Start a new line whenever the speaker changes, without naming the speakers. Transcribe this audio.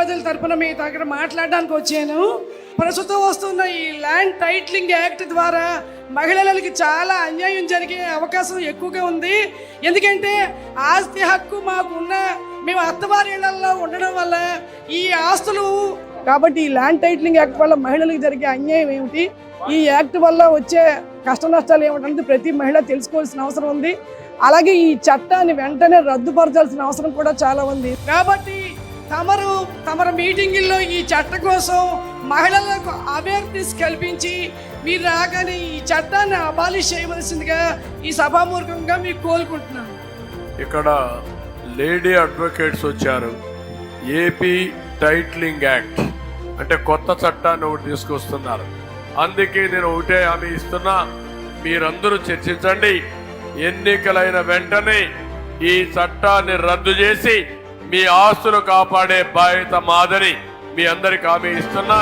ప్రజల తరపున మీ దగ్గర మాట్లాడడానికి వచ్చాను. ప్రస్తుతం వస్తున్న ఈ ల్యాండ్ టైటిలింగ్ యాక్ట్ ద్వారా మహిళలకి చాలా అన్యాయం జరిగే అవకాశం ఎక్కువగా ఉంది. ఎందుకంటే ఆస్తి హక్కు మాకున్న మేము అత్తవారి ఇళ్లలో ఉండడం వల్ల ఈ ఆస్తులు కాబట్టి ఈ ల్యాండ్ టైటిలింగ్ యాక్ట్ వల్ల మహిళలకు జరిగే అన్యాయం ఏమిటి, ఈ యాక్ట్ వల్ల వచ్చే కష్ట నష్టాలు ఏమిటంటే ప్రతి మహిళ తెలుసుకోవాల్సిన అవసరం ఉంది. అలాగే ఈ చట్టాన్ని వెంటనే రద్దుపరచాల్సిన అవసరం కూడా చాలా ఉంది. కాబట్టి తమరు మీటింగుల్లో ఈ చట్టం కోసం మహిళలకు అవేర్నెస్ కల్పించి మీరు రాగానే ఈ చట్టాన్ని అబాలిష్ చేయవలసిందిగా ఈ సభామూర్ఖంగా మీకు కోరుకుంటున్నాను.
ఇక్కడ లేడీ అడ్వకేట్స్ వచ్చారు. ఏపీ టైటిలింగ్ యాక్ట్ అంటే కొత్త చట్టాన్ని ఒకటి తీసుకొస్తున్నారు. అందుకే నేను ఒకటే హామీ ఇస్తున్నా, మీరందరూ చర్చించండి. ఎన్నికలైన వెంటనే ఈ చట్టాన్ని రద్దు చేసి మీ ఆస్తులు కాపాడే బాధ్యత మాదని మీ అందరికి హామీ ఇస్తున్నా.